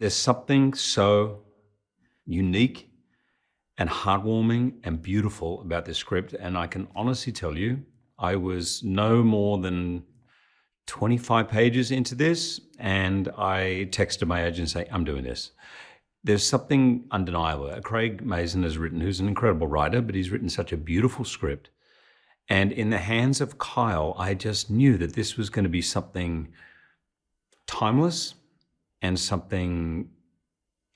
There's something so unique and heartwarming and beautiful about this script. And I can honestly tell you, I was no more than 25 pages into this, and I texted my agent and say, I'm doing this. There's something undeniable. Craig Mazin has written, who's an incredible writer, but he's written such a beautiful script. And in the hands of Kyle, I just knew that this was going to be something timeless and something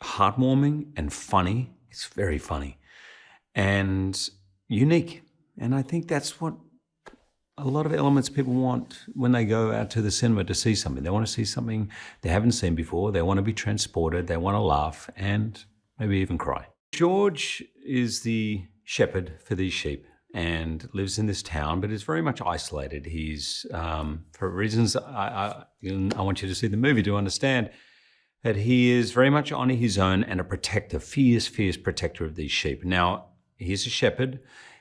heartwarming and funny. It's very funny and unique. And I think that's what a lot of elements people want when they go out to the cinema to see something. They want to see something they haven't seen before. They want to be transported. They want to laugh and maybe even cry. George is the shepherd for these sheep and lives in this town, but is very much isolated. He's, for reasons I want you to see the movie to understand, that he is very much on his own and a protector, fierce protector of these sheep. Now, he's a shepherd.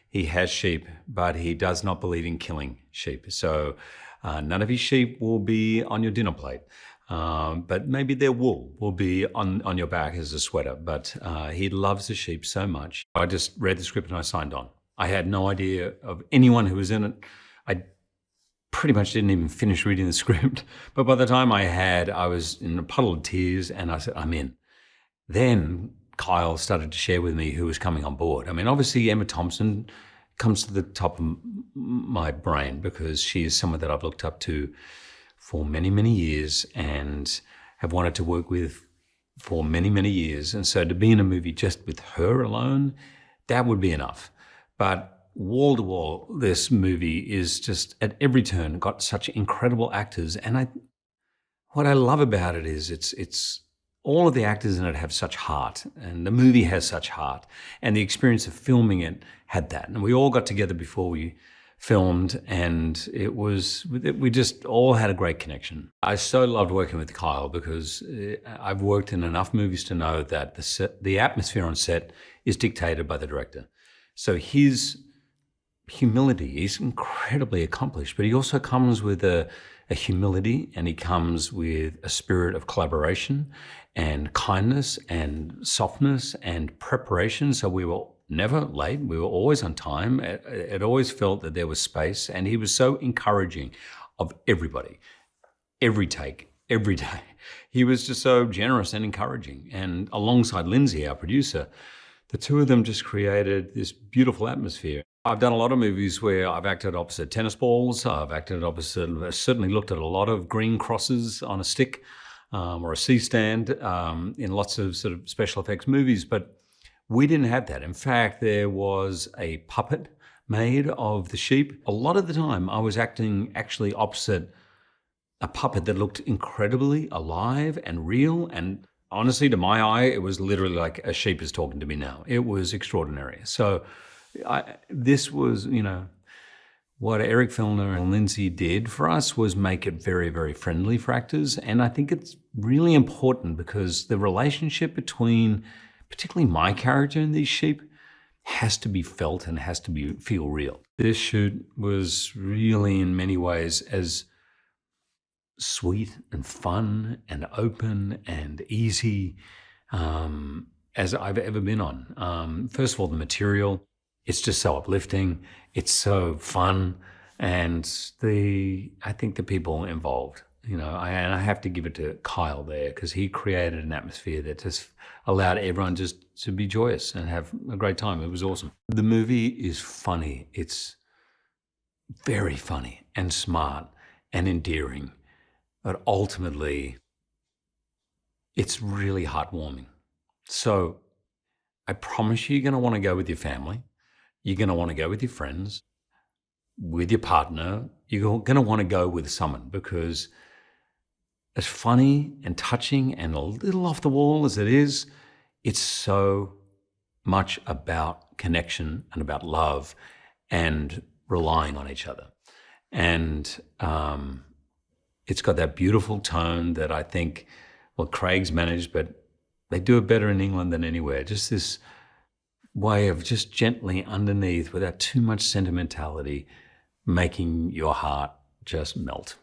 He has sheep, but he does not believe in killing sheep. So none of his sheep will be on your dinner plate. But maybe their wool will be on your back as a sweater. But he loves the sheep so much. I just read the script and I signed on. I had no idea of anyone who was in it. I pretty much didn't even finish reading the script. But by the time I was in a puddle of tears and I said, I'm in. Then Kyle started to share with me who was coming on board. I mean, obviously Emma Thompson comes to the top of my brain because she is someone that I've looked up to for many, many years and have wanted to work with for many, many years. And so to be in a movie just with her alone, that would be enough. But wall to wall, this movie is just at every turn got such incredible actors. And what I love about it is it's all of the actors in it have such heart, and the movie has such heart, and the experience of filming it had that. And we all got together before we filmed, and we just all had a great connection. I so loved working with Kyle because I've worked in enough movies to know that the atmosphere on set is dictated by the director. So his humility, he's incredibly accomplished, but he also comes with a humility, and he comes with a spirit of collaboration and kindness and softness and preparation. So we were never late. We were always on time. It always felt that there was space, and he was so encouraging of everybody, every take, every day. He was just so generous and encouraging. And alongside Lindsay, our producer, the two of them just created this beautiful atmosphere. I've done a lot of movies where I've acted opposite tennis balls. I've certainly looked at a lot of green crosses on a stick or a C-stand in lots of sort of special effects movies, but we didn't have that. In fact, there was a puppet made of the sheep. A lot of the time I was acting actually opposite a puppet that looked incredibly alive and real, and honestly, to my eye, it was literally like a sheep is talking to me now. It was extraordinary. So this was, what Eric Filner and Lindsay did for us was make it very, very friendly for actors. And I think it's really important because the relationship between particularly my character and these sheep has to be felt and has to feel real. This shoot was really in many ways as sweet and fun and open and easy as I've ever been on. First of all, the material, it's just so uplifting. It's so fun. And I think the people involved, and I have to give it to Kyle there because he created an atmosphere that just allowed everyone just to be joyous and have a great time. It was awesome. The movie is funny. It's very funny and smart and endearing. But ultimately, it's really heartwarming. So I promise you're going to want to go with your family. You're going to want to go with your friends, with your partner. You're going to want to go with someone because as funny and touching and a little off the wall as it is, it's so much about connection and about love and relying on each other. And it's got that beautiful tone that I think, Craig's managed, but they do it better in England than anywhere. Just this way of just gently underneath, without too much sentimentality, making your heart just melt.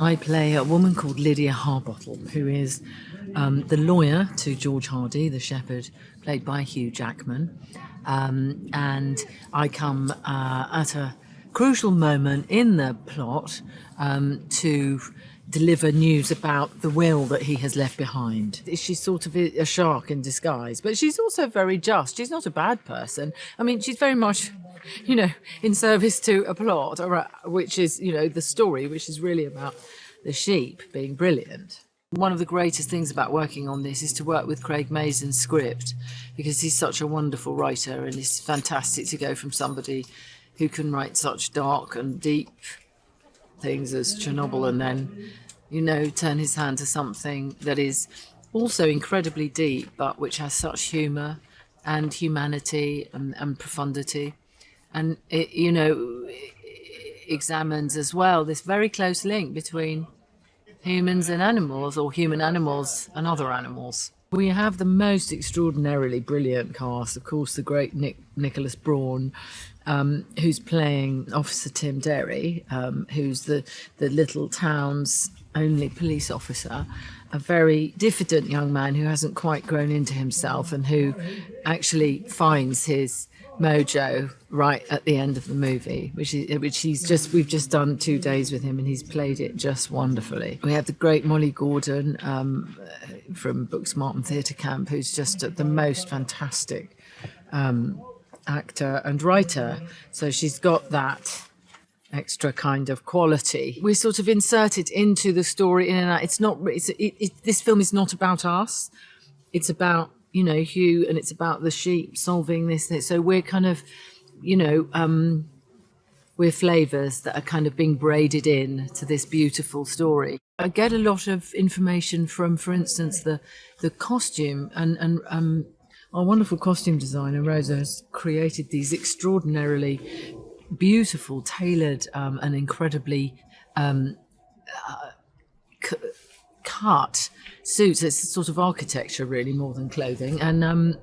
I play a woman called Lydia Harbottle, who is the lawyer to George Hardy, the shepherd, played by Hugh Jackman. And I come at a crucial moment in the plot to deliver news about the will that he has left behind. She's sort of a shark in disguise, but she's also very just. She's not a bad person. I mean, she's very much, in service to a plot, which is, the story, which is really about the sheep being brilliant. One of the greatest things about working on this is to work with Craig Mazin's script, because he's such a wonderful writer, and it's fantastic to go from somebody who can write such dark and deep things as Chernobyl and then, turn his hand to something that is also incredibly deep, but which has such humour and humanity and profundity. And it, examines as well this very close link between humans and animals, or human animals and other animals. We have the most extraordinarily brilliant cast. Of course, the great Nicholas Braun, who's playing Officer Tim Derry, who's the little town's only police officer, a very diffident young man who hasn't quite grown into himself and who actually finds his mojo right at the end of the movie, which we've just done 2 days with him, and he's played it just wonderfully. We have the great Molly Gordon from Booksmart and Theatre Camp, who's just the most fantastic actor and writer. So she's got that extra kind of quality. We're sort of inserted into the story in and out. This film is not about us. It's about Hugh, and it's about the sheep solving this. So we're kind of, we're flavours that are kind of being braided in to this beautiful story. I get a lot of information from, for instance, the costume, and our wonderful costume designer, Rosa, has created these extraordinarily beautiful, tailored, and incredibly cut suits. It's a sort of architecture, really, more than clothing. And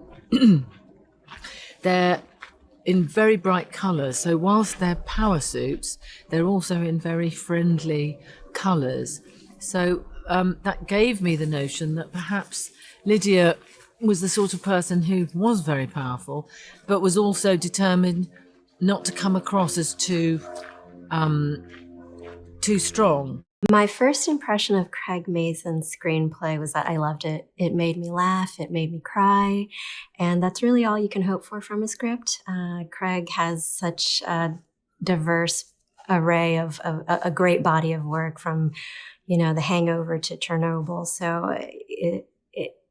they're in very bright colours. So whilst they're power suits, they're also in very friendly colours. So that gave me the notion that perhaps Lydia was the sort of person who was very powerful, but was also determined not to come across as too strong. My first impression of Craig Mazin's screenplay was that I loved it. It made me laugh, it made me cry, and that's really all you can hope for from a script. Craig has such a diverse array of a great body of work, from, The Hangover to Chernobyl. So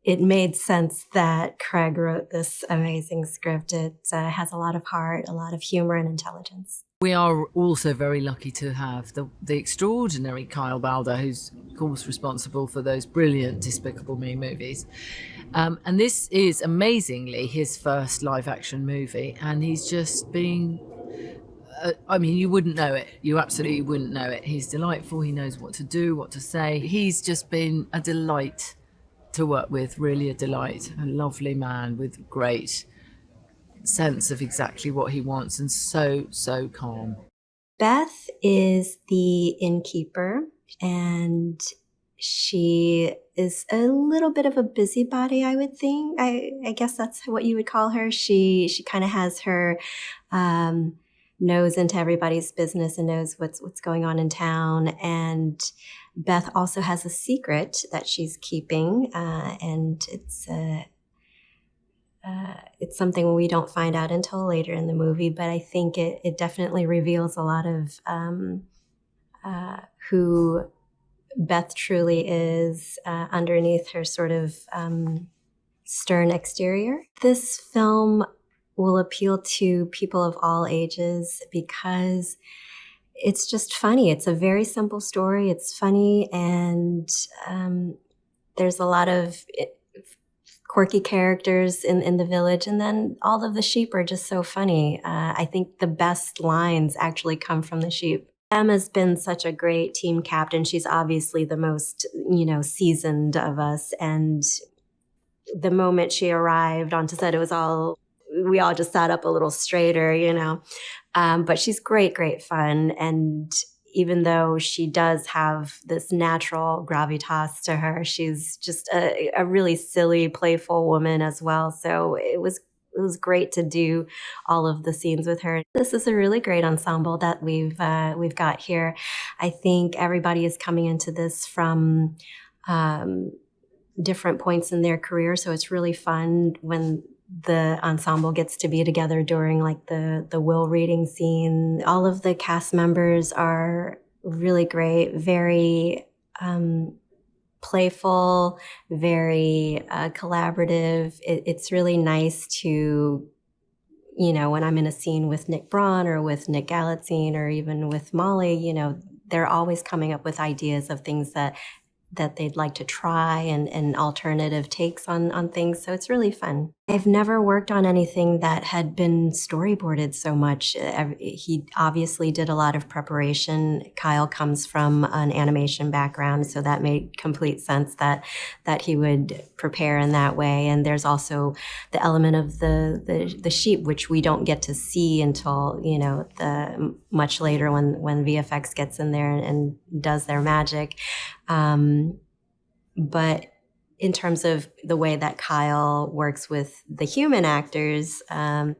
it made sense that Craig wrote this amazing script. It has a lot of heart, a lot of humor and intelligence. We are also very lucky to have the extraordinary Kyle Balder, who's, of course, responsible for those brilliant Despicable Me movies. And this is, amazingly, his first live-action movie. And he's just being... you wouldn't know it. You absolutely wouldn't know it. He's delightful. He knows what to do, what to say. He's just been a delight to work with, really a delight. A lovely man with great sense of exactly what he wants, and so calm. Beth is the innkeeper, and she is a little bit of a busybody, I would think. I guess that's what you would call her. She kind of has her nose into everybody's business and knows what's going on in town. And Beth also has a secret that she's keeping, and it's something we don't find out until later in the movie, but I think it definitely reveals a lot of who Beth truly is underneath her sort of stern exterior. This film will appeal to people of all ages because it's just funny. It's a very simple story. It's funny, and there's a lot of quirky characters in the village, and then all of the sheep are just so funny. I think the best lines actually come from the sheep. Emma's been such a great team captain. She's obviously the most, seasoned of us, and the moment she arrived onto set, we all just sat up a little straighter, but she's great fun. And, even though she does have this natural gravitas to her, she's just a really silly, playful woman as well. So it was great to do all of the scenes with her. This is a really great ensemble that we've got here. I think everybody is coming into this from different points in their career, so it's really fun when the ensemble gets to be together during like the will reading scene. All of the cast members are really great, very playful, very collaborative. It's really nice to, when I'm in a scene with Nick Braun or with Nick Galitzine or even with Molly, they're always coming up with ideas of things that they'd like to try and alternative takes on things. So it's really fun. I've never worked on anything that had been storyboarded so much. He obviously did a lot of preparation. Kyle comes from an animation background, so that made complete sense that he would prepare in that way. And there's also the element of the sheep, which we don't get to see until, the much later when VFX gets in there and does their magic. But in terms of the way that Kyle works with the human actors, for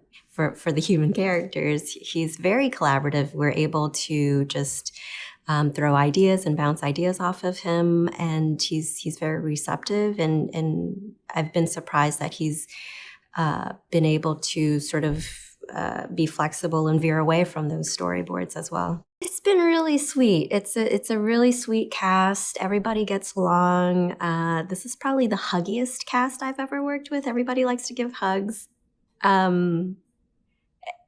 the human characters, he's very collaborative. We're able to just throw ideas and bounce ideas off of him, and he's very receptive. And I've been surprised that he's been able to sort of be flexible and veer away from those storyboards as well. It's been really sweet. It's a really sweet cast. Everybody gets along. This is probably the huggiest cast I've ever worked with. Everybody likes to give hugs. And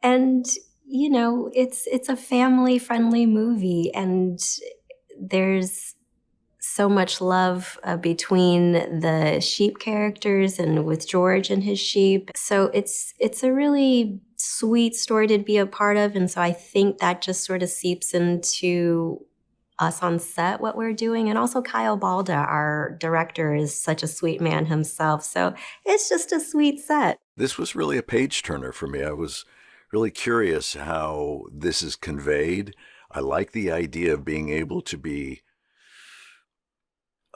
it's a family-friendly movie, and there's so much love between the sheep characters and with George and his sheep. So it's a really sweet story to be a part of, and so I think that just sort of seeps into us on set, what we're doing. And also Kyle Balda, our director, is such a sweet man himself. So it's just a sweet set. This was really a page turner for me. I was really curious how this is conveyed. I like the idea of being able to be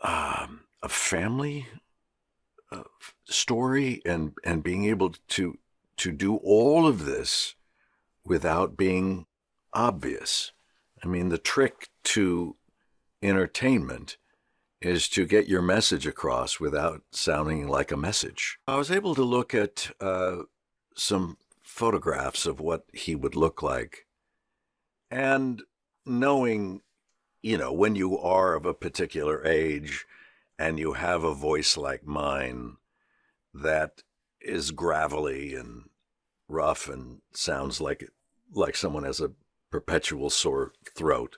a family story and being able to do all of this without being obvious. I mean, the trick to entertainment is to get your message across without sounding like a message. I was able to look at some photographs of what he would look like, and knowing, when you are of a particular age and you have a voice like mine that is gravelly and rough and sounds like someone has a perpetual sore throat,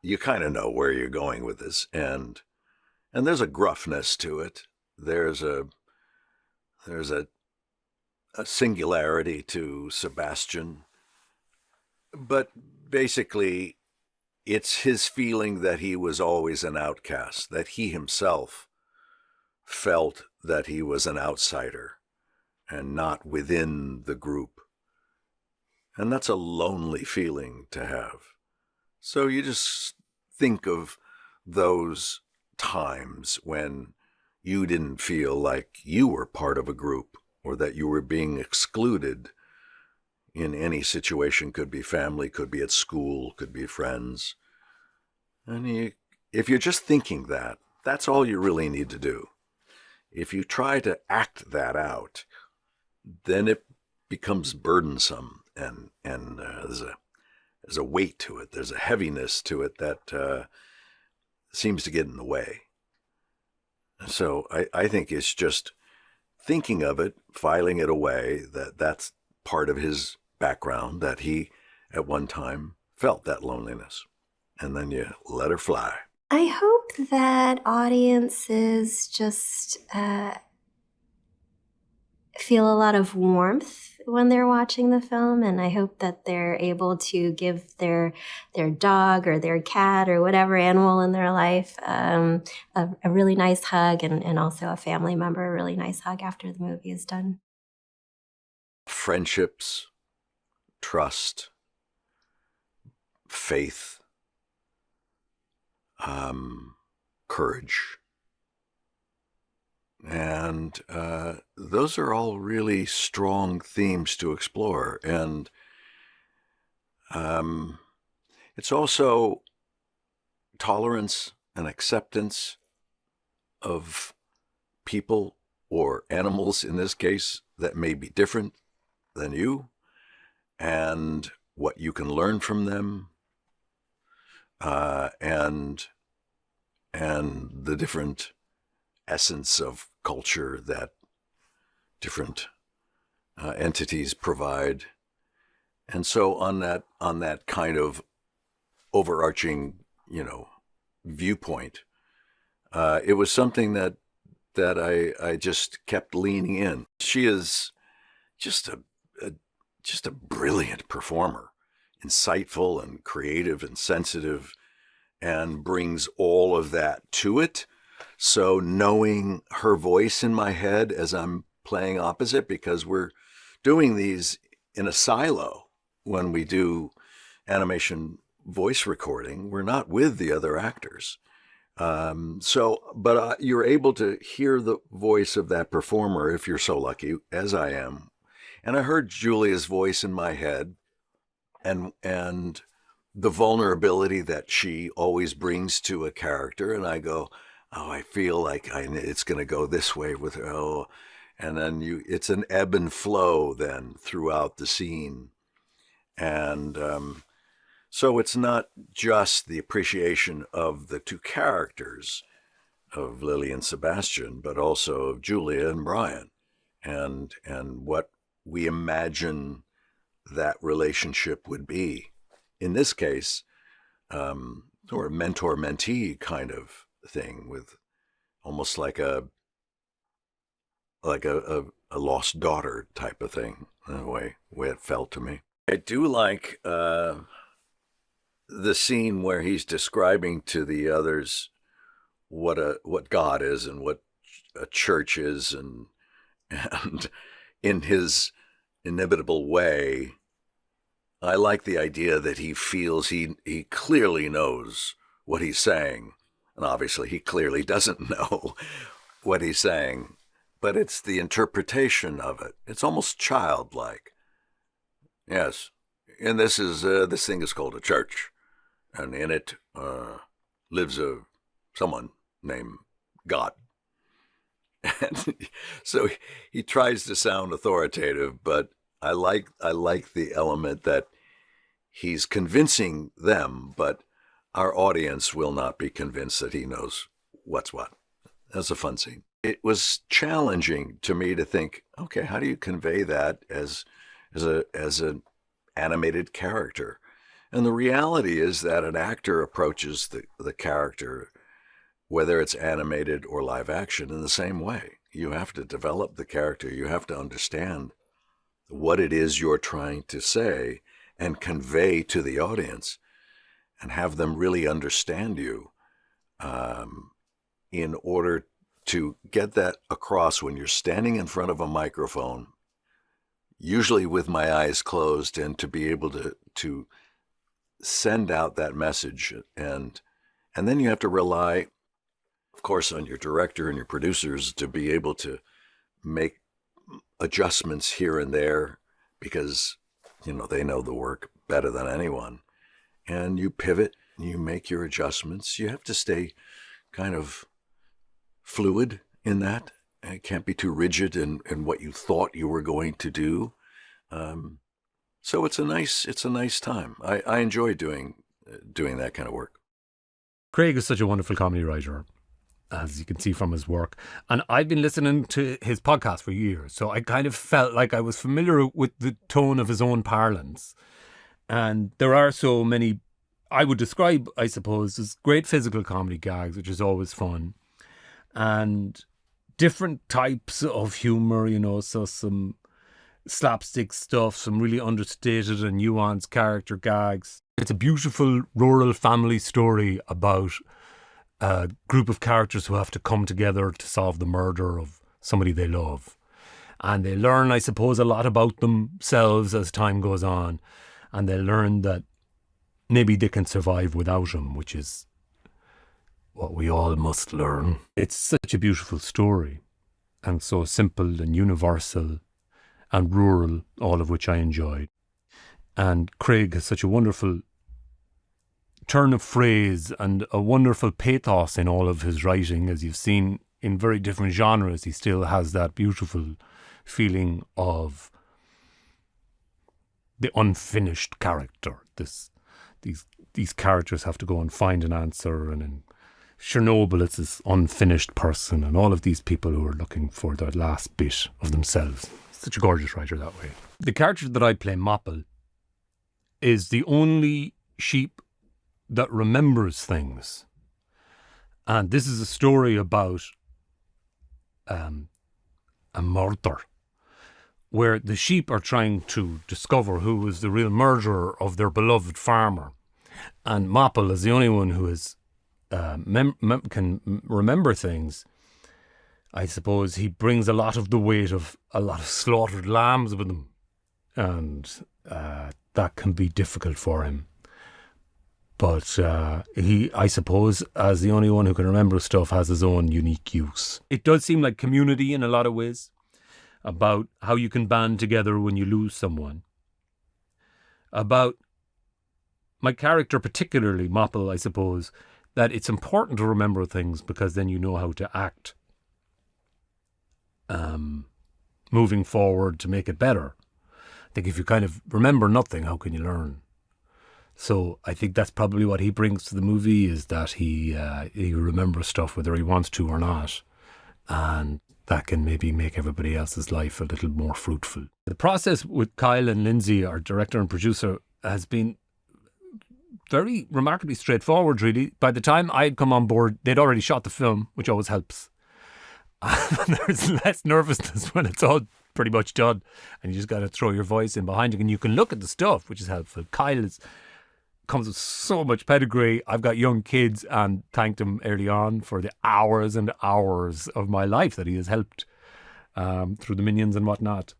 you kind of know where you're going with this, and there's a gruffness to it. There's a singularity to Sebastian, but basically it's his feeling that he was always an outcast, that he himself felt that he was an outsider and not within the group. And that's a lonely feeling to have. So you just think of those times when you didn't feel like you were part of a group, or that you were being excluded in any situation. Could be family, could be at school, could be friends. And if you're just thinking that, that's all you really need to do. If you try to act that out, then it becomes burdensome, and there's a weight to it. There's a heaviness to it that seems to get in the way. So I think it's just thinking of it, filing it away, that's part of his background, that he at one time felt that loneliness. And then you let her fly. I hope that audiences just feel a lot of warmth when they're watching the film, and I hope that they're able to give their dog or their cat or whatever animal in their life a really nice hug, and also a family member a really nice hug after the movie is done. Friendships, trust, faith, courage. And those are all really strong themes to explore. And it's also tolerance and acceptance of people or animals, in this case, that may be different than you, and what you can learn from them, and the different essence of culture that different entities provide. And so on that kind of overarching, viewpoint, it was something that I just kept leaning in. She is just a brilliant performer, insightful and creative and sensitive, and brings all of that to it. So knowing her voice in my head as I'm playing opposite, because we're doing these in a silo when we do animation voice recording, we're not with the other actors. But you're able to hear the voice of that performer if you're so lucky, as I am. And I heard Julia's voice in my head, and the vulnerability that she always brings to a character. And I go, oh, I feel like it's going to go this way with her. Oh, and then it's an ebb and flow then throughout the scene. And so it's not just the appreciation of the two characters of Lily and Sebastian, but also of Julia and Bryan, and what we imagine that relationship would be. In this case, or a mentor-mentee kind of thing, with almost like a lost daughter type of thing, in a way it felt to me. I do like the scene where he's describing to the others what God is and what a church is, and in his inimitable way, I like the idea that he feels he clearly knows what he's saying, and obviously he clearly doesn't know what he's saying, but it's the interpretation of it. It's almost childlike. Yes, and this thing is called a church, and in it lives someone named God. And so he tries to sound authoritative, but I like the element that he's convincing them, but our audience will not be convinced that he knows what's what. That's a fun scene. It was challenging to me to think, okay, how do you convey that as an animated character? And the reality is that an actor approaches the character, whether it's animated or live action, in the same way. You have to develop the character. You have to understand what it is you're trying to say and convey to the audience, and have them really understand you, in order to get that across when you're standing in front of a microphone, usually with my eyes closed, and to be able to send out that message. And then you have to rely, of course, on your director and your producers to be able to make adjustments here and there, because they know the work better than anyone. And you pivot, you make your adjustments. You have to stay kind of fluid in that. It can't be too rigid in what you thought you were going to do. So it's a nice time. I enjoy doing that kind of work. Craig is such a wonderful comedy writer, as you can see from his work. And I've been listening to his podcast for years, so I kind of felt like I was familiar with the tone of his own parlance. And there are so many, I would describe, I suppose, as great physical comedy gags, which is always fun. And different types of humour, so some slapstick stuff, some really understated and nuanced character gags. It's a beautiful rural family story about a group of characters who have to come together to solve the murder of somebody they love. And they learn, I suppose, a lot about themselves as time goes on. And they learn that maybe they can survive without him, which is what we all must learn. It's such a beautiful story, and so simple and universal and rural, all of which I enjoyed. And Craig has such a wonderful turn of phrase and a wonderful pathos in all of his writing. As you've seen in very different genres, he still has that beautiful feeling of the unfinished character. These characters have to go and find an answer, and in Chernobyl it's this unfinished person, and all of these people who are looking for that last bit of themselves. Such a gorgeous writer that way. The character that I play, Mopple, is the only sheep that remembers things. And this is a story about a murder, where the sheep are trying to discover who was the real murderer of their beloved farmer. And Mopple is the only one who is, can remember things. I suppose he brings a lot of the weight of a lot of slaughtered lambs with him. And that can be difficult for him. But he, I suppose, as the only one who can remember stuff, has his own unique use. It does seem like Community in a lot of ways, about how you can band together when you lose someone. About my character, particularly Mopple, I suppose, that it's important to remember things because then you know how to act moving forward to make it better. I think if you kind of remember nothing, how can you learn? So I think that's probably what he brings to the movie, is that he remembers stuff whether he wants to or not. And that can maybe make everybody else's life a little more fruitful. The process with Kyle and Lindsay, our director and producer, has been very remarkably straightforward, really. By the time I had come on board, they'd already shot the film, which always helps. There's less nervousness when it's all pretty much done, and you just got to throw your voice in behind it, and you can look at the stuff, which is helpful. Kyle comes with so much pedigree. I've got young kids, and thanked him early on for the hours and hours of my life that he has helped through the Minions and whatnot.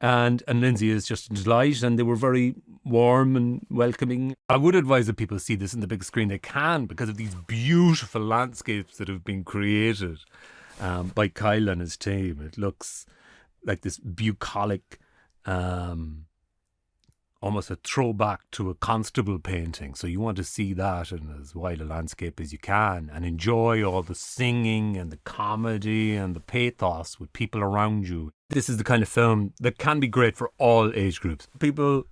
And Lindsay is just a delight, and they were very warm and welcoming. I would advise that people see this in the big screen. They can, because of these beautiful landscapes that have been created by Kyle and his team. It looks like this bucolic, almost a throwback to a Constable painting. So you want to see that in as wide a landscape as you can and enjoy all the singing and the comedy and the pathos with people around you. This is the kind of film that can be great for all age groups. People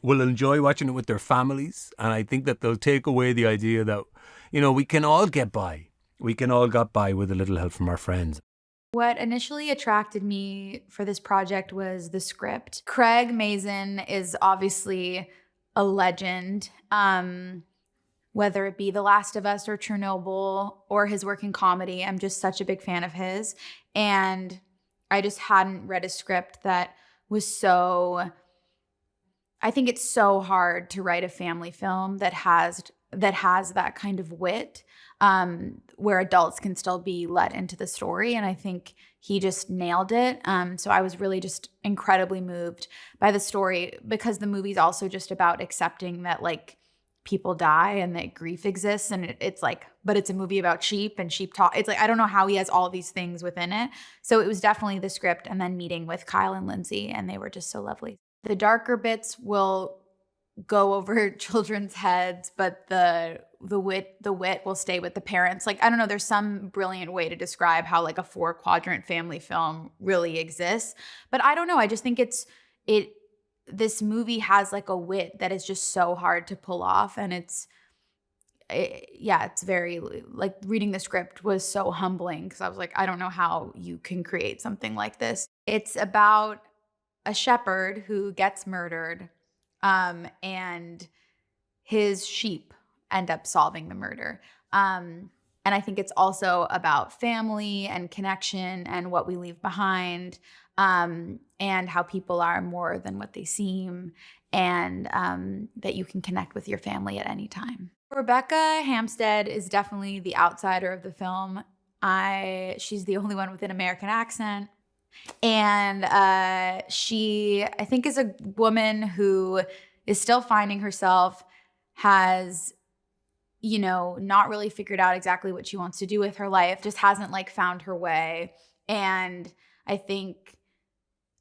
will enjoy watching it with their families, and I think that they'll take away the idea that, you know, we can all get by. We can all get by with a little help from our friends. What initially attracted me for this project was the script. Craig Mazin is obviously a legend, whether it be The Last of Us or Chernobyl or his work in comedy. I'm just such a big fan of his. And I just hadn't read a script that was so... I think it's so hard to write a family film that has that kind of wit, where adults can still be let into the story. And I think he just nailed it. So I was really just incredibly moved by the story, because the movie's also just about accepting that, like, people die and that grief exists. And it's like, but it's a movie about sheep and sheep talk. It's like, I don't know how he has all these things within it. So it was definitely the script, and then meeting with Kyle and Lindsay, and they were just so lovely. The darker bits will go over children's heads, but the wit will stay with the parents. Like, I don't know, there's some brilliant way to describe how, like, a 4-quadrant family film really exists. But I don't know, I just think this movie has like a wit that is just so hard to pull off. And it's very, like, reading the script was so humbling, because I was like, I don't know how you can create something like this. It's about a shepherd who gets murdered, and his sheep end up solving the murder. And I think it's also about family and connection and what we leave behind, and how people are more than what they seem, and that you can connect with your family at any time. Rebecca Hampstead is definitely the outsider of the film. She's the only one with an American accent. And she, I think, is a woman who is still finding herself, has, you know, not really figured out exactly what she wants to do with her life, just hasn't like found her way. And I think,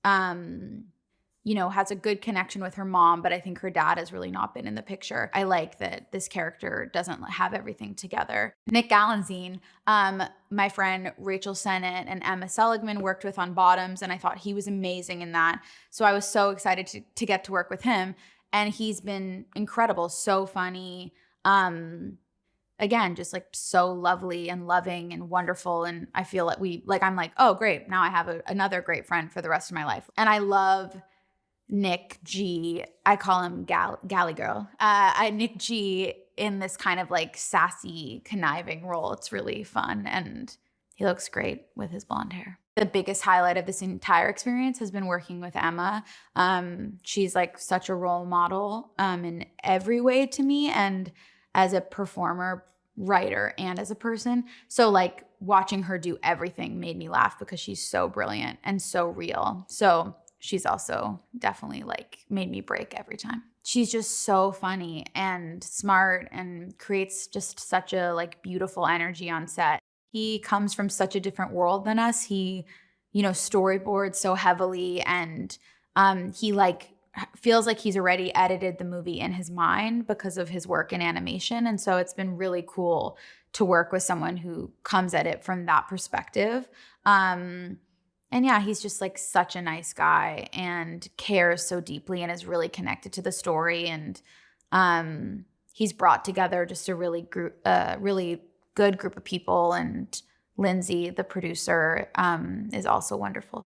you know, has a good connection with her mom, but I think her dad has really not been in the picture. I like that this character doesn't have everything together. Nick Galitzine, my friend Rachel Sennett and Emma Seligman worked with on Bottoms, and I thought he was amazing in that. So I was so excited to get to work with him, and he's been incredible, so funny. Again, just like so lovely and loving and wonderful. And I feel like I'm like, oh, great. Now I have another great friend for the rest of my life. And I love Nick G. I call him Galley Girl. Nick G in this kind of like sassy, conniving role. It's really fun. And he looks great with his blonde hair. The biggest highlight of this entire experience has been working with Emma. She's like such a role model in every way to me, and as a performer, writer, and as a person. So like watching her do everything made me laugh because she's so brilliant and so real. So she's also definitely like made me break every time. She's just so funny and smart and creates just such a like beautiful energy on set. He comes from such a different world than us. He, you know, storyboards so heavily, and he like feels like he's already edited the movie in his mind because of his work in animation. And so it's been really cool to work with someone who comes at it from that perspective. And yeah, he's just like such a nice guy and cares so deeply and is really connected to the story. And he's brought together just a really good group of people. And Lindsay, the producer, is also wonderful.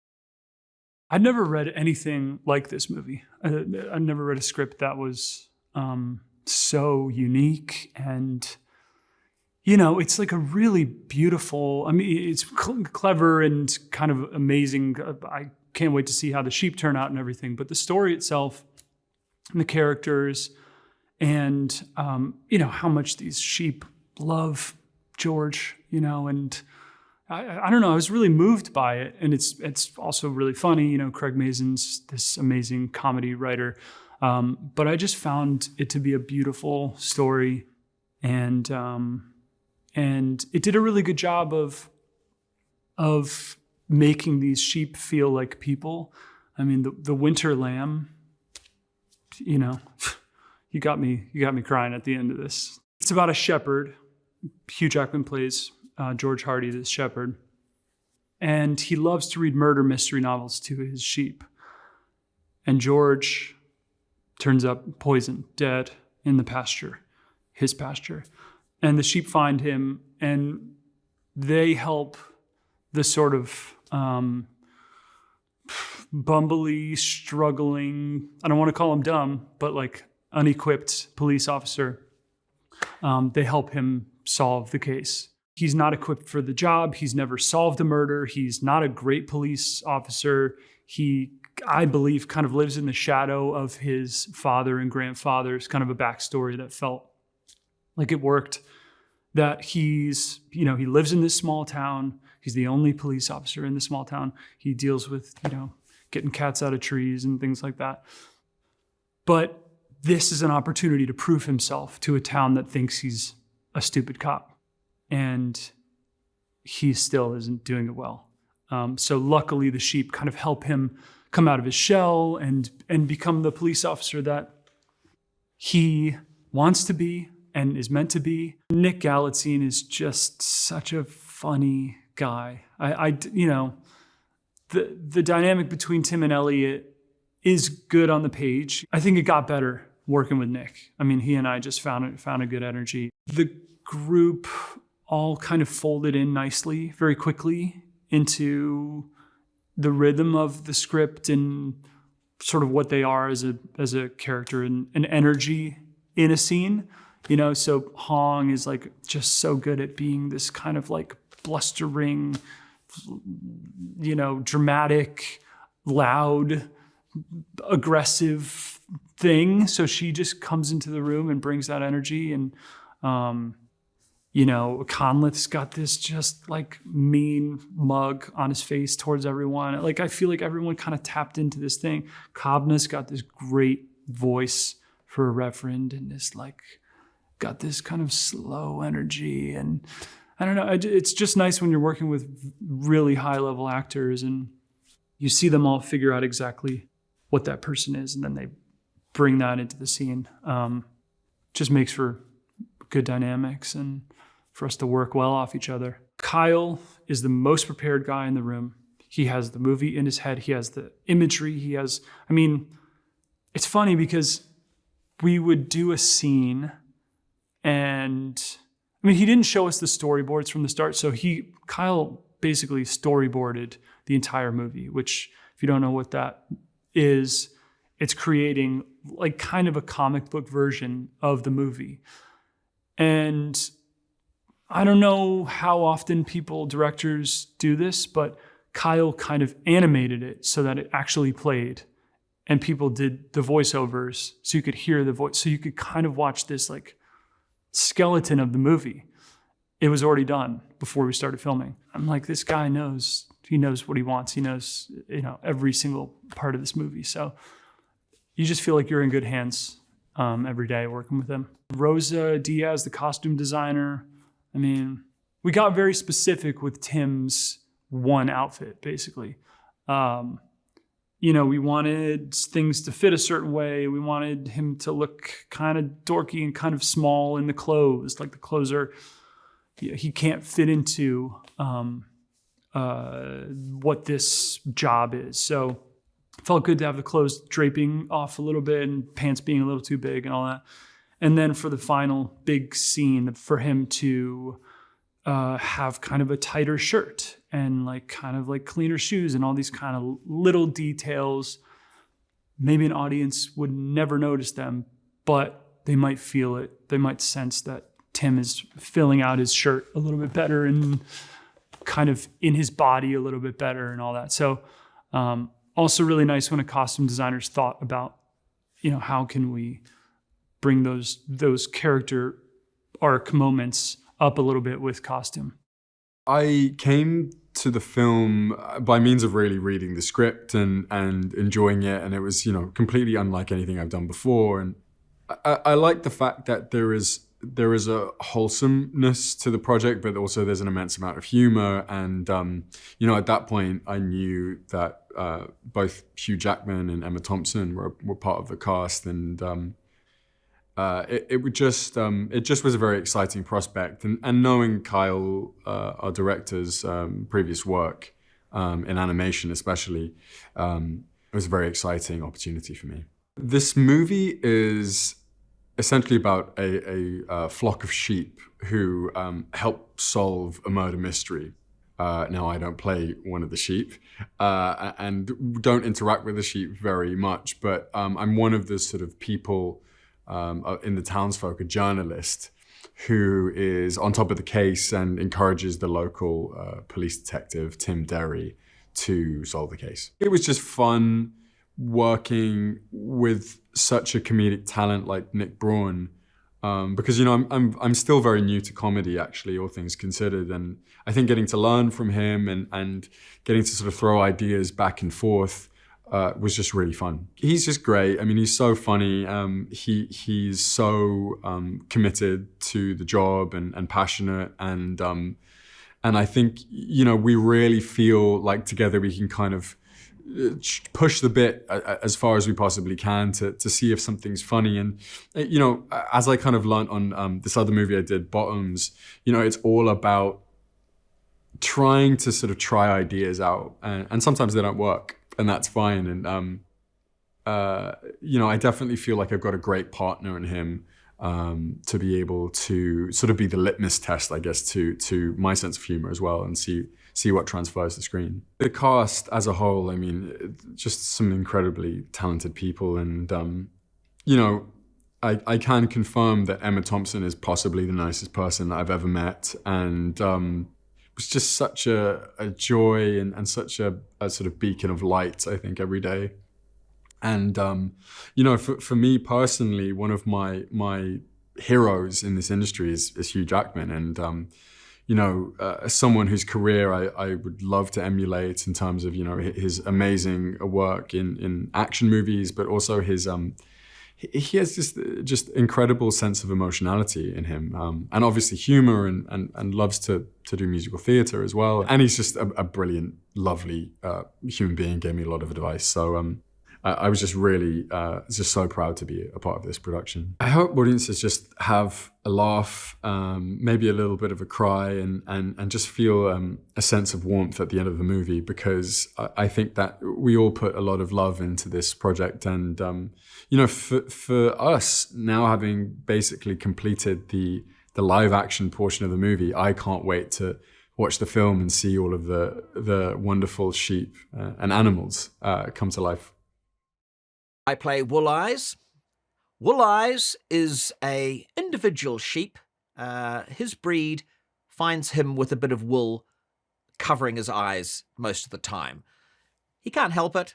I'd never read anything like this movie. I'd never read a script that was so unique, and you know, it's like a really beautiful. I mean, it's clever and kind of amazing. I can't wait to see how the sheep turn out and everything. But the story itself, and the characters, and you know how much these sheep love George. You know, and I don't know. I was really moved by it, and it's also really funny. You know, Craig Mazin's this amazing comedy writer, but I just found it to be a beautiful story, and it did a really good job of making these sheep feel like people. I mean, the winter lamb. You know, you got me crying at the end of this. It's about a shepherd. Hugh Jackman plays George Hardy, this shepherd, and he loves to read murder mystery novels to his sheep. And George turns up poisoned, dead in the pasture, his pasture. And the sheep find him, and they help the sort of bumbly, struggling, I don't want to call him dumb, but like unequipped police officer. They help him solve the case. He's not equipped for the job. He's never solved a murder. He's not a great police officer. He, I believe, kind of lives in the shadow of his father and grandfather's kind of a backstory that felt like it worked. That he's, you know, he lives in this small town. He's the only police officer in the small town. He deals with, you know, getting cats out of trees and things like that. But this is an opportunity to prove himself to a town that thinks he's a stupid cop. And he still isn't doing it well. So luckily the sheep kind of help him come out of his shell and become the police officer that he wants to be and is meant to be. Nick Galitzine is just such a funny guy. You know, the dynamic between Tim and Elliot is good on the page. I think it got better working with Nick. I mean, he and I just found a good energy. The group all kind of folded in nicely, very quickly into the rhythm of the script and sort of what they are as a character and an energy in a scene. You know, so Hong is like just so good at being this kind of like blustering, you know, dramatic, loud, aggressive thing. So she just comes into the room and brings that energy. And you know, Conleth's got this just like mean mug on his face towards everyone. Like, I feel like everyone kind of tapped into this thing. Kobna's got this great voice for a reverend, and is like got this kind of slow energy. And I don't know, it's just nice when you're working with really high level actors and you see them all figure out exactly what that person is, and then they bring that into the scene. Just makes for good dynamics and for us to work well off each other. Kyle is the most prepared guy in the room. He has the movie in his head. He has the imagery. It's funny because we would do a scene and he didn't show us the storyboards from the start. So Kyle basically storyboarded the entire movie, which if you don't know what that is, it's creating like kind of a comic book version of the movie. And I don't know how often directors do this, but Kyle kind of animated it so that it actually played, and people did the voiceovers so you could hear the voice. So you could kind of watch this like skeleton of the movie. It was already done before we started filming. I'm like, this guy knows what he wants. He knows, every single part of this movie. So you just feel like you're in good hands every day working with him. Rosa Diaz, the costume designer. We got very specific with Tim's one outfit, basically. We wanted things to fit a certain way. We wanted him to look kind of dorky and kind of small in the clothes. Like the clothes he can't fit into what this job is. So it felt good to have the clothes draping off a little bit and pants being a little too big and all that. And then for the final big scene, for him to have kind of a tighter shirt and kind of cleaner shoes and all these kind of little details. Maybe an audience would never notice them, but they might feel it. They might sense that Tim is filling out his shirt a little bit better and kind of in his body a little bit better and all that. So also really nice when a costume designer's thought about, how can we bring those character arc moments up a little bit with costume. I came to the film by means of really reading the script and enjoying it, and it was completely unlike anything I've done before. And I like the fact that there is a wholesomeness to the project, but also there's an immense amount of humor. And at that point, I knew that both Hugh Jackman and Emma Thompson were part of the cast, and it just was a very exciting prospect. And knowing Kyle, our director's previous work in animation especially, it was a very exciting opportunity for me. This movie is essentially about a flock of sheep who help solve a murder mystery. Now, I don't play one of the sheep and don't interact with the sheep very much, but I'm one of the sort of people in the townsfolk, a journalist who is on top of the case and encourages the local police detective, Tim Derry, to solve the case. It was just fun working with such a comedic talent like Nick Braun, because I'm still very new to comedy, actually, all things considered, and I think getting to learn from him and getting to sort of throw ideas back and forth was just really fun. He's just great. He's so funny. He's so committed to the job and passionate, and I think we really feel like together we can kind of push the bit as far as we possibly can to see if something's funny. And as I kind of learned on this other movie I did, Bottoms, it's all about trying to sort of try ideas out, and sometimes they don't work, and that's fine. And I definitely feel like I've got a great partner in him to be able to sort of be the litmus test, I guess, to my sense of humor as well, and see what transfers to screen. The cast as a whole, just some incredibly talented people, and I can confirm that Emma Thompson is possibly the nicest person that I've ever met, and it was just such a joy and such a sort of beacon of light, I think, every day. And for me personally, one of my heroes in this industry is Hugh Jackman, and as someone whose career I would love to emulate in terms of his amazing work in action movies, but also his he has just incredible sense of emotionality in him, and obviously humor, and loves to do musical theatre as well. And he's just a brilliant, lovely human being. Gave me a lot of advice. So I was just really just so proud to be a part of this production. I hope audiences just have a laugh, maybe a little bit of a cry, and just feel a sense of warmth at the end of the movie, because I think that we all put a lot of love into this project. And, for us, now having basically completed the live action portion of the movie, I can't wait to watch the film and see all of the wonderful sheep and animals come to life. I play Wool Eyes. Wool Eyes is a individual sheep. His breed finds him with a bit of wool covering his eyes most of the time. He can't help it.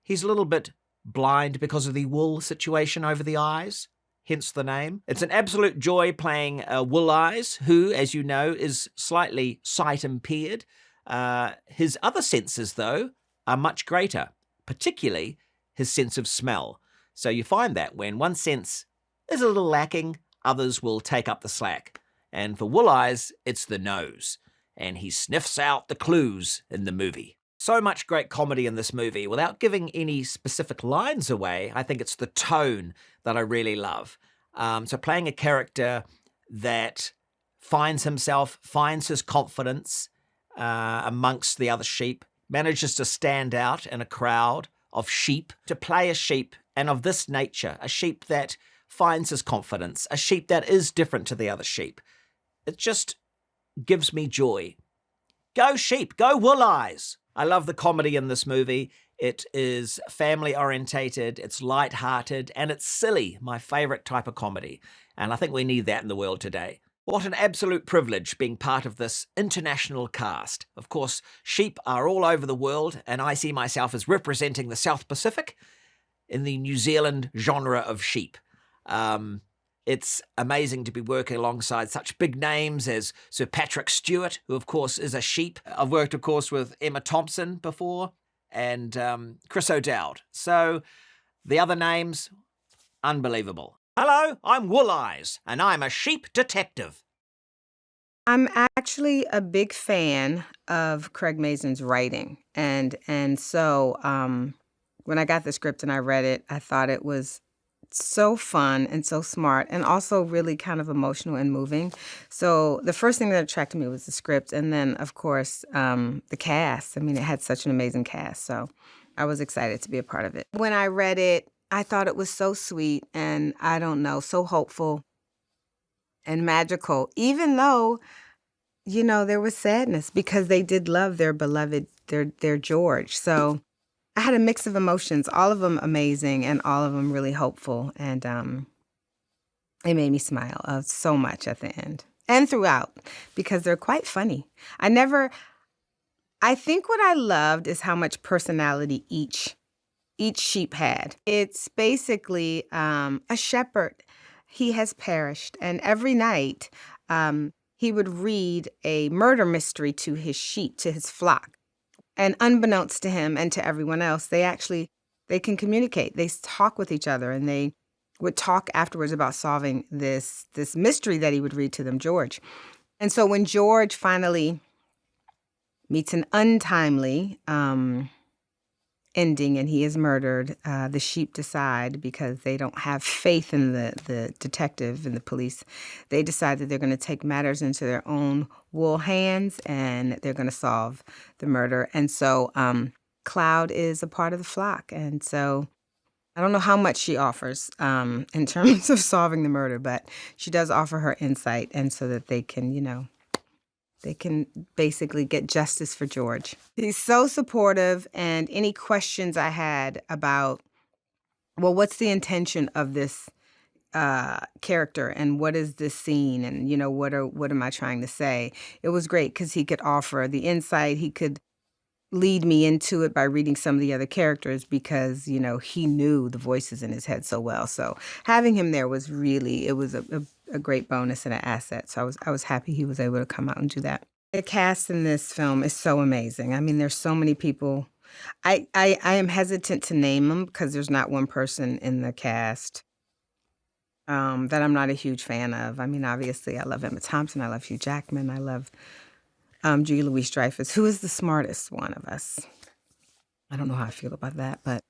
He's a little bit blind because of the wool situation over the eyes, hence the name. It's an absolute joy playing Wool Eyes, who, as you know, is slightly sight impaired. His other senses, though, are much greater, particularly his sense of smell. So you find that when one sense is a little lacking, others will take up the slack. And for Wool Eyes, it's the nose. And he sniffs out the clues in the movie. So much great comedy in this movie. Without giving any specific lines away, I think it's the tone that I really love. So playing a character that finds his confidence amongst the other sheep, manages to stand out in a crowd of sheep, to play a sheep, and of this nature, a sheep that finds his confidence, a sheep that is different to the other sheep. It just gives me joy. Go sheep, go Wool Eyes! I love the comedy in this movie. It is family-orientated, it's light-hearted, and it's silly, my favourite type of comedy. And I think we need that in the world today. What an absolute privilege being part of this international cast. Of course, sheep are all over the world, and I see myself as representing the South Pacific in the New Zealand genre of sheep. It's amazing to be working alongside such big names as Sir Patrick Stewart, who of course is a sheep. I've worked, of course, with Emma Thompson before, and Chris O'Dowd. So the other names, unbelievable. Hello, I'm Wool Eyes, and I'm a sheep detective. I'm actually a big fan of Craig Mazin's writing, and so when I got the script and I read it, I thought it was so fun and so smart, and also really kind of emotional and moving. So the first thing that attracted me was the script, and then of course the cast. I mean, it had such an amazing cast, so I was excited to be a part of it. When I read it, I thought it was so sweet and, I don't know, so hopeful and magical, even though, there was sadness because they did love their beloved, their George. So I had a mix of emotions, all of them amazing and all of them really hopeful. And it made me smile so much at the end and throughout because they're quite funny. I think what I loved is how much personality each sheep had. It's basically a shepherd. He has perished, and every night he would read a murder mystery to his sheep, to his flock. And unbeknownst to him and to everyone else, they can communicate. They talk with each other, and they would talk afterwards about solving this mystery that he would read to them, George. And so when George finally meets an untimely ending and he is murdered, the sheep decide, because they don't have faith in the detective and the police, they decide that they're going to take matters into their own wool hands and they're going to solve the murder. And so Cloud is a part of the flock. And so I don't know how much she offers in terms of solving the murder, but she does offer her insight, and so that they can, they can basically get justice for George. He's so supportive, and any questions I had about, well, what's the intention of this character, and what is this scene, and what am I trying to say? It was great because he could offer the insight. He could lead me into it by reading some of the other characters because he knew the voices in his head so well. So having him there was really a great bonus and an asset. So I was happy he was able to come out and do that. The cast in this film is so amazing. I mean, there's so many people I am hesitant to name them because there's not one person in the cast that I'm not a huge fan of. I mean, obviously, I love Emma Thompson. I love Hugh Jackman. I love Julia Louis-Dreyfus, who is the smartest one of us. I don't know how I feel about that, but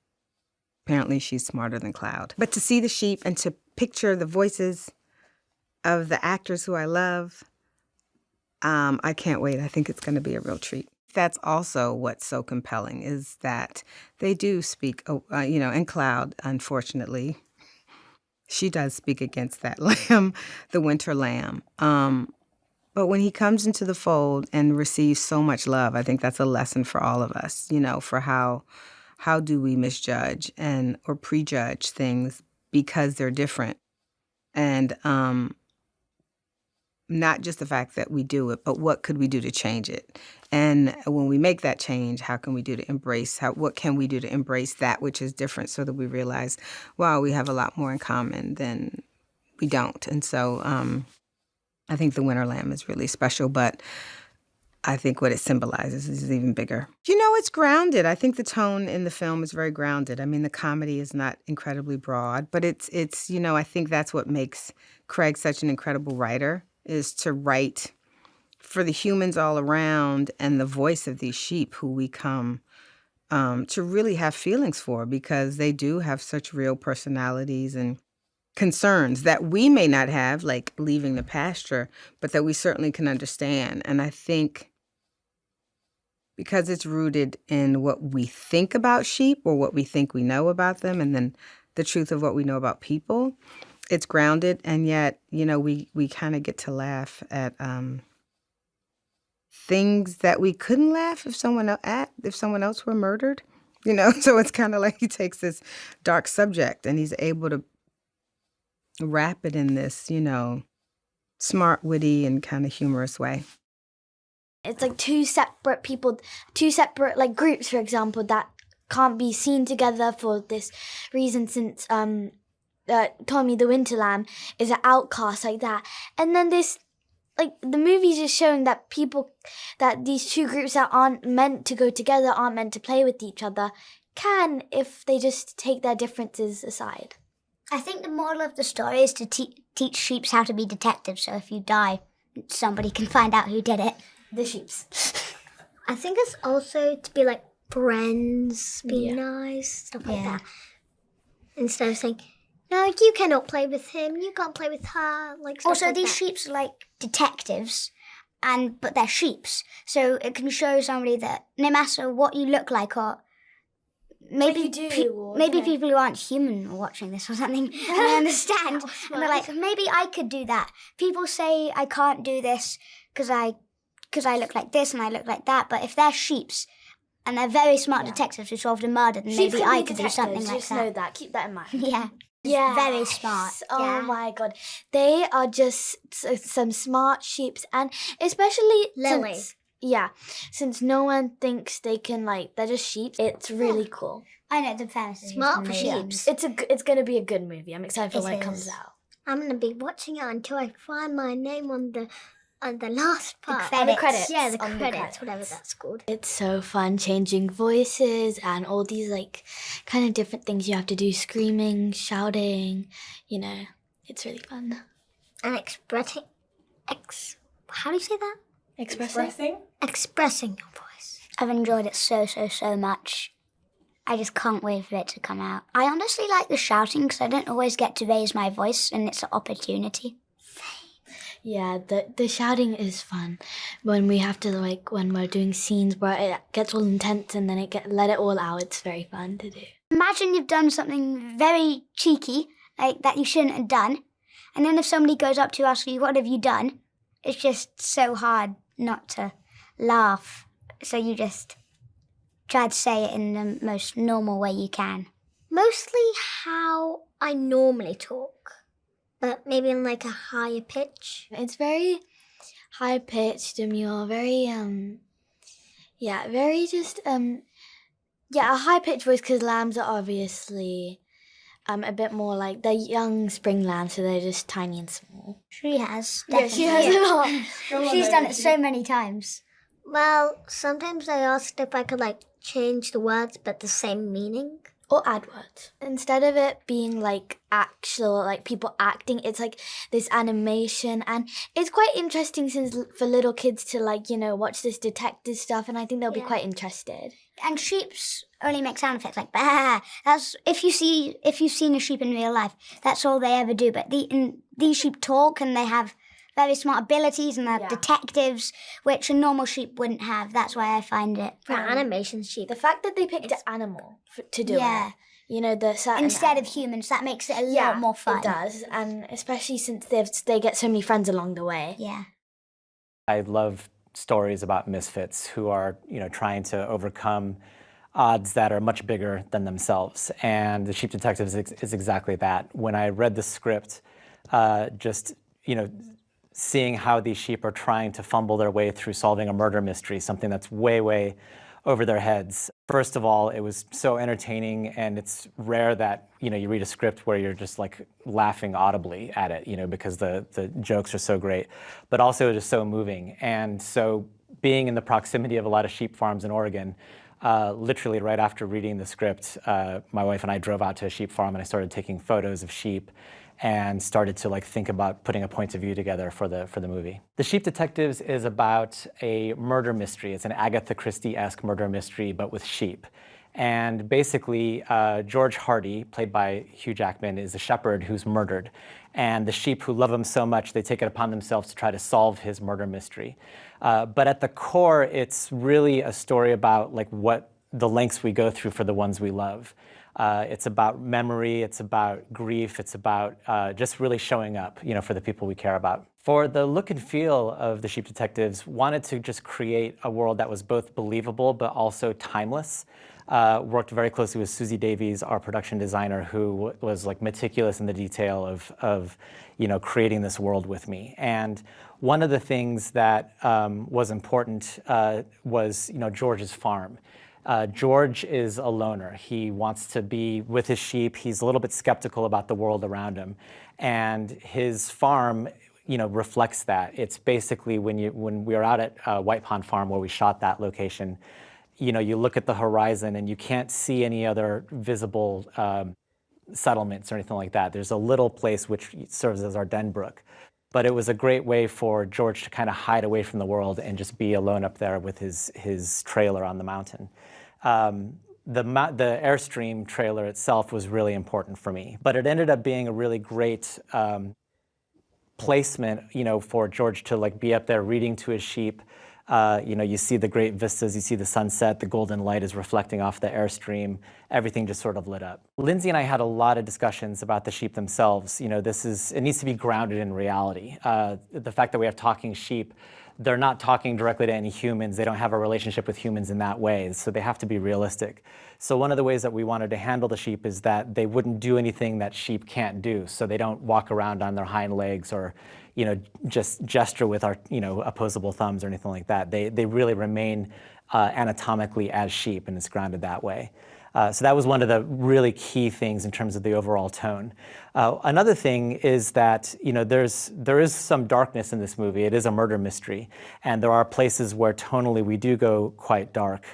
apparently she's smarter than Cloud. But to see the sheep and to picture the voices of the actors who I love, I can't wait. I think it's going to be a real treat. That's also what's so compelling is that they do speak, and Cloud, unfortunately, she does speak against that lamb, the winter lamb. But when he comes into the fold and receives so much love, I think that's a lesson for all of us, for how do we misjudge or prejudge things because they're different. And not just the fact that we do it, but what could we do to change it? And when we make that change, how can we do to embrace, what can we do to embrace that which is different so that we realize, wow, we have a lot more in common than we don't. And so I think the Winter Lamb is really special, but I think what it symbolizes is even bigger. It's grounded. I think the tone in the film is very grounded. I mean, the comedy is not incredibly broad, but it's I think that's what makes Craig such an incredible writer, is to write for the humans all around and the voice of these sheep who we come to really have feelings for, because they do have such real personalities and concerns that we may not have, like leaving the pasture, but that we certainly can understand. And I think because it's rooted in what we think about sheep or what we think we know about them, and then the truth of what we know about people, it's grounded. And yet, we kind of get to laugh at things that we couldn't laugh if someone else were murdered. So it's kind of like he takes this dark subject and he's able to wrap it in this, smart, witty, and kind of humorous way. It's like two separate like groups, for example, that can't be seen together for this reason, since Tommy the Winter Lamb is an outcast like that. And then this, like, the movie's just showing that that these two groups that aren't meant to go together, aren't meant to play with each other, can if they just take their differences aside. I think the moral of the story is to teach sheeps how to be detectives, so if you die, somebody can find out who did it. The sheeps. I think it's also to be like friends, be nice, stuff like that. Instead of saying, no, you cannot play with him, you can't play with her. Also, like these sheeps are like detectives, but they're sheeps. So it can show somebody that no matter what you look like, or maybe people who aren't human are watching this or something, and they understand, and they're like, maybe I could do that. People say I can't do this because I look like this and I look like that, but if they're sheeps and they're very smart detectives who solved a murder, then maybe I could do something like that. Just know that. Keep that in mind. Yeah, very smart. Oh my God, they are just some smart sheeps, and especially Lily. Since no one thinks they can, they're just sheep. It's really cool. I know, the fantasy. Smart for sheeps. It's gonna be a good movie. I'm excited for when it comes out. I'm gonna be watching it until I find my name on the last part. The credits. Yeah, the credits, whatever that's called. It's so fun changing voices and all these kind of different things you have to do, screaming, shouting, it's really fun. And expressing, how do you say that? Expressing your voice. I've enjoyed it so much. I just can't wait for it to come out. I honestly like the shouting because I don't always get to raise my voice, and it's an opportunity. Yeah, the shouting is fun. When we have to, when we're doing scenes where it gets all intense and then let it all out, it's very fun to do. Imagine you've done something very cheeky, that you shouldn't have done, and then if somebody goes up to you asking you, what have you done? It's just so hard not to laugh. So you just try to say it in the most normal way you can. Mostly how I normally talk. But maybe in a higher pitch. It's very high pitched, demure, very very just a high pitched voice, because lambs are obviously a bit more like they're young spring lambs, so they're just tiny and small. She has. Definitely. Yeah, she has a lot. She's done it so many times. Well, sometimes I asked if I could like change the words but the same meaning. Or add words. Instead of it being like actual, like people acting, it's like this animation. And it's quite interesting since for little kids to like, you know, watch this detective stuff. And I think they'll be quite interested. And sheeps only make sound effects like bah. That's if you've seen a sheep in real life, that's all they ever do. But these sheep talk and they have very smart abilities and they're detectives, which a normal sheep wouldn't have. That's why I find it for animation sheep. The fact that they picked an animal to do it, you know, the certain instead of humans, that makes it a lot more fun. It does, and especially since they get so many friends along the way. Yeah. I love stories about misfits who are, you know, trying to overcome odds that are much bigger than themselves. And The Sheep Detectives is exactly that. When I read the script, just, you know, seeing how these sheep are trying to fumble their way through solving a murder mystery, something that's way, way over their heads. First of all, it was so entertaining, and it's rare that, you know, you read a script where you're just like laughing audibly at it, you know, because the jokes are so great, but also just so moving. And so being in the proximity of a lot of sheep farms in Oregon, literally right after reading the script, my wife and I drove out to a sheep farm and I started taking photos of sheep and started to like think about putting a point of view together for the movie. The Sheep Detectives is about a murder mystery. It's an Agatha Christie-esque murder mystery, but with sheep. And basically, George Hardy, played by Hugh Jackman, is a shepherd who's murdered. And the sheep who love him so much, they take it upon themselves to try to solve his murder mystery. But at the core, it's really a story about like what the lengths we go through for the ones we love. It's about memory, it's about grief, it's about just really showing up, you know, for the people we care about. For the look and feel of The Sheep Detectives, wanted to just create a world that was both believable but also timeless. Worked very closely with Susie Davies, our production designer, who was like meticulous in the detail of you know, creating this world with me. And one of the things that was important was, you know, George's farm. George is a loner. He wants to be with his sheep. He's a little bit skeptical about the world around him. And his farm, you know, reflects that. It's basically when we were out at White Pond Farm where we shot that location, you know, you look at the horizon and you can't see any other visible settlements or anything like that. There's a little place which serves as our den brook. But it was a great way for George to kind of hide away from the world and just be alone up there with his trailer on the mountain. The Airstream trailer itself was really important for me, but it ended up being a really great placement, you know, for George to like be up there reading to his sheep. You know, you see the great vistas, you see the sunset, the golden light is reflecting off the Airstream, everything just sort of lit up. Lindsay and I had a lot of discussions about the sheep themselves. You know, it needs to be grounded in reality. The fact that we have talking sheep, they're not talking directly to any humans. They don't have a relationship with humans in that way, so they have to be realistic. So one of the ways that we wanted to handle the sheep is that they wouldn't do anything that sheep can't do. So they don't walk around on their hind legs or, you know, just gesture with our, you know, opposable thumbs or anything like that. They really remain anatomically as sheep, and it's grounded that way. So that was one of the really key things in terms of the overall tone. Another thing is that, you know, there is some darkness in this movie. It is a murder mystery, and there are places where tonally we do go quite dark.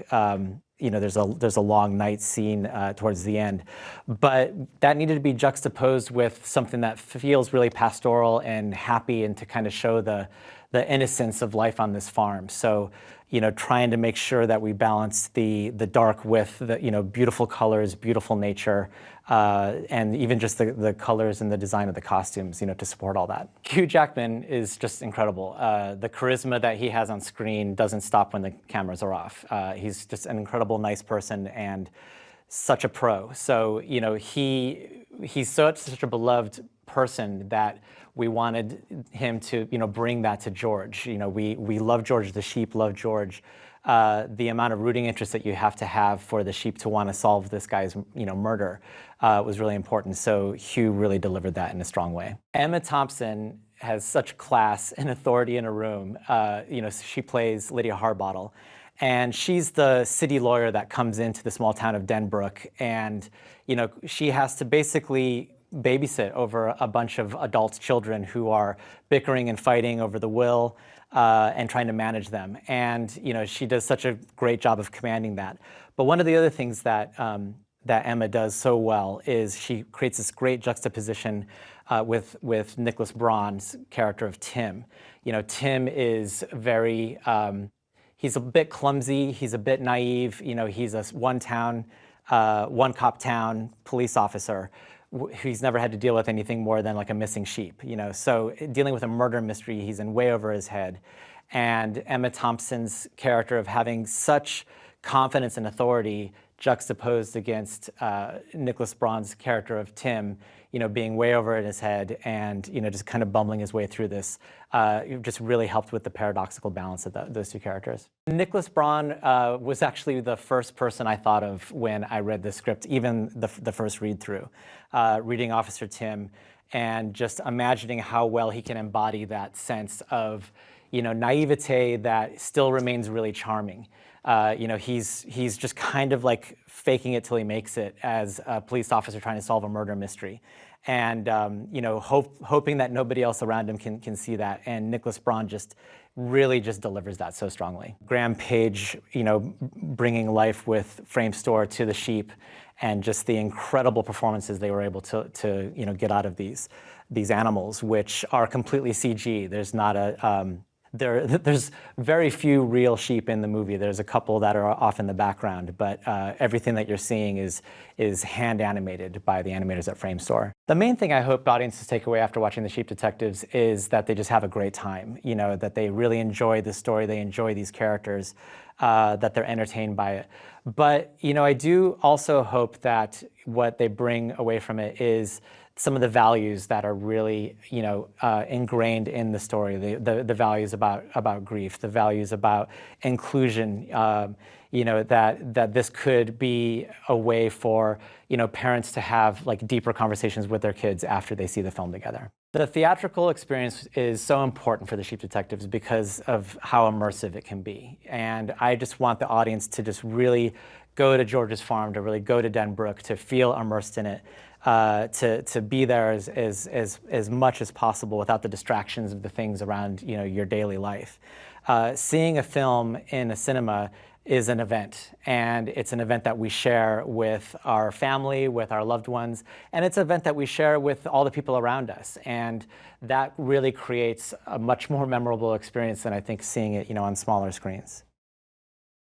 You know, there's a long night scene towards the end, but that needed to be juxtaposed with something that feels really pastoral and happy, and to kind of show the innocence of life on this farm. So, you know, trying to make sure that we balance the dark with the, you know, beautiful colors, beautiful nature, and even just the colors and the design of the costumes, you know, to support all that. Hugh Jackman is just incredible. The charisma that he has on screen doesn't stop when the cameras are off. He's just an incredible, nice person and such a pro. So, you know, he's such a beloved person that we wanted him to, you know, bring that to George. You know, we love George, the sheep love George. The amount of rooting interest that you have to have for the sheep to want to solve this guy's, you know, murder was really important. So Hugh really delivered that in a strong way. Emma Thompson has such class and authority in a room. You know, she plays Lydia Harbottle, and she's the city lawyer that comes into the small town of Denbrook, and, you know, she has to basically babysit over a bunch of adult children who are bickering and fighting over the will and trying to manage them. And she does such a great job of commanding that. But one of the other things that Emma does so well is she creates this great juxtaposition with Nicholas Braun's character of Tim. Tim is very, he's a bit clumsy, he's a bit naive, he's a one cop town police officer who's never had to deal with anything more than like a missing sheep, So dealing with a murder mystery, he's in way over his head. And Emma Thompson's character of having such confidence and authority juxtaposed against Nicholas Braun's character of Tim, being way over in his head and, just kind of bumbling his way through this, just really helped with the paradoxical balance of those two characters. Nicholas Braun was actually the first person I thought of when I read the script, even the first read through, reading Officer Tim and just imagining how well he can embody that sense of, naivete that still remains really charming. He's just kind of like faking it till he makes it as a police officer trying to solve a murder mystery. And, hoping that nobody else around him can see that. And Nicholas Braun really delivers that so strongly. Graham Page, bringing life with Framestore to the sheep and just the incredible performances they were able to get out of these animals, which are completely CG. There's not there's very few real sheep in the movie. There's a couple that are off in the background, but everything that you're seeing is hand animated by the animators at Framestore. The main thing I hope audiences take away after watching The Sheep Detectives is that they just have a great time, that they really enjoy the story, they enjoy these characters, that they're entertained by it. But, I do also hope that what they bring away from it is some of the values that are really, ingrained in the story, the values about grief, the values about inclusion, that this could be a way for, parents to have like deeper conversations with their kids after they see the film together. The theatrical experience is so important for The Sheep Detectives because of how immersive it can be. And I just want the audience to just really go to George's Farm, to really go to Denbrook, to feel immersed in it. To be there as much as possible without the distractions of the things around your daily life. Seeing a film in a cinema is an event, and it's an event that we share with our family, with our loved ones, and it's an event that we share with all the people around us. And that really creates a much more memorable experience than I think seeing it on smaller screens.